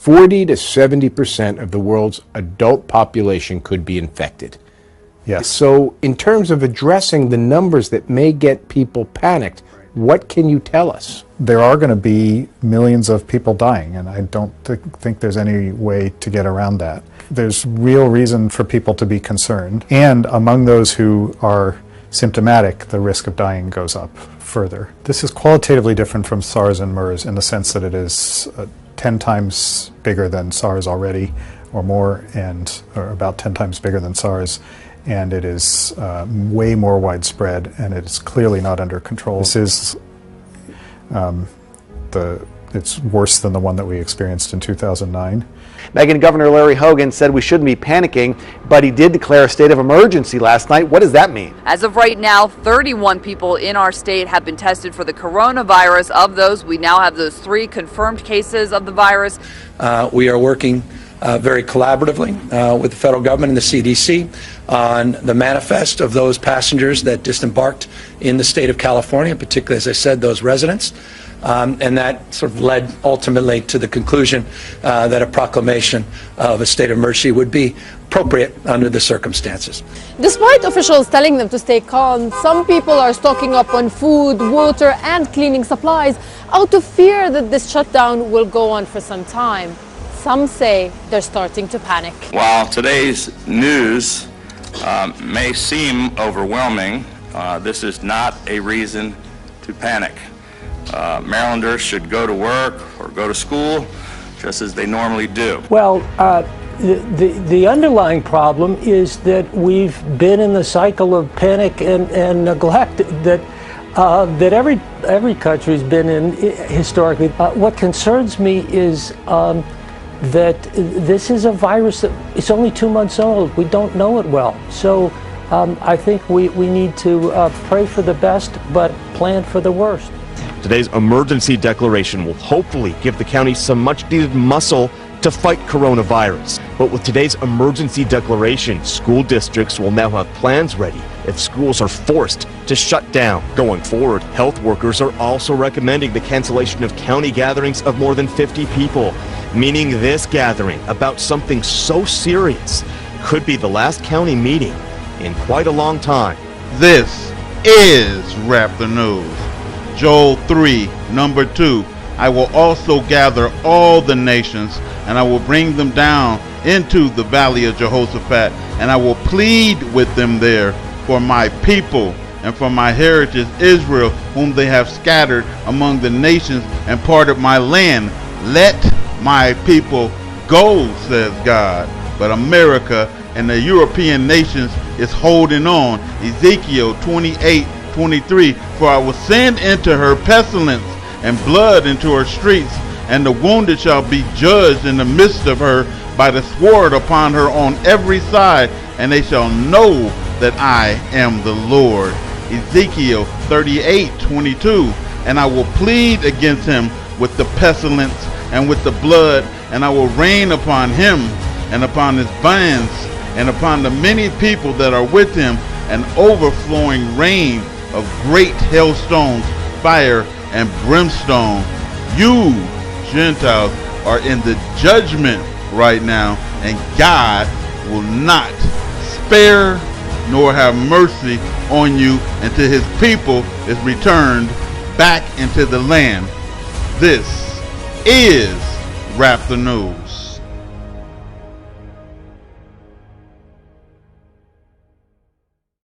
40 to 70% of the world's adult population could be infected. Yes. So in terms of addressing the numbers that may get people panicked, what can you tell us? There are going to be millions of people dying, and I don't think there's any way to get around that. There's real reason for people to be concerned, and among those who are symptomatic, the risk of dying goes up further. This is qualitatively different from SARS and MERS in the sense that it is 10 times bigger than SARS already, or more, or about 10 times bigger than SARS, and it is way more widespread, and it's clearly not under control. This is it's worse than the one that we experienced in 2009. Megan, Governor Larry Hogan said we shouldn't be panicking, but he did declare a state of emergency last night. What does that mean? As of right now, 31 people in our state have been tested for the coronavirus. Of those, we now have those 3 confirmed cases of the virus. We are working very collaboratively with the federal government and the CDC on the manifest of those passengers that disembarked in the state of California, particularly, as I said, those residents. And that sort of led ultimately to the conclusion that a proclamation of a state of emergency would be appropriate under the circumstances. Despite officials telling them to stay calm, some people are stocking up on food, water and cleaning supplies out of fear that this shutdown will go on for some time. Some say they're starting to panic. While today's news may seem overwhelming, this is not a reason to panic. Marylanders should go to work or go to school just as they normally do. Well, the underlying problem is that we've been in the cycle of panic and neglect that every country's been in historically. What concerns me is that this is a virus that it's only 2 months old. We don't know it well. So I think we need to pray for the best, but plan for the worst. Today's emergency declaration will hopefully give the county some much-needed muscle to fight coronavirus. But with today's emergency declaration, school districts will now have plans ready if schools are forced to shut down. Going forward, health workers are also recommending the cancellation of county gatherings of more than 50 people, meaning this gathering about something so serious could be the last county meeting in quite a long time. This is Wrap the News. Joel 3, number 2. I will also gather all the nations, and I will bring them down into the valley of Jehoshaphat, and I will plead with them there for my people and for my heritage Israel, whom they have scattered among the nations and parted my land. Let my people go, says God. But America and the European nations is holding on. Ezekiel 28:23, for I will send into her pestilence and blood into her streets, and the wounded shall be judged in the midst of her by the sword upon her on every side, and they shall know that I am the Lord. Ezekiel 38:22, and I will plead against him with the pestilence and with the blood, and I will rain upon him and upon his bands and upon the many people that are with him an overflowing rain of great hailstones, fire and brimstone. You Gentiles are in the judgment right now, and God will not spare nor have mercy on you until his people is returned back into the land. This is Wrap the News.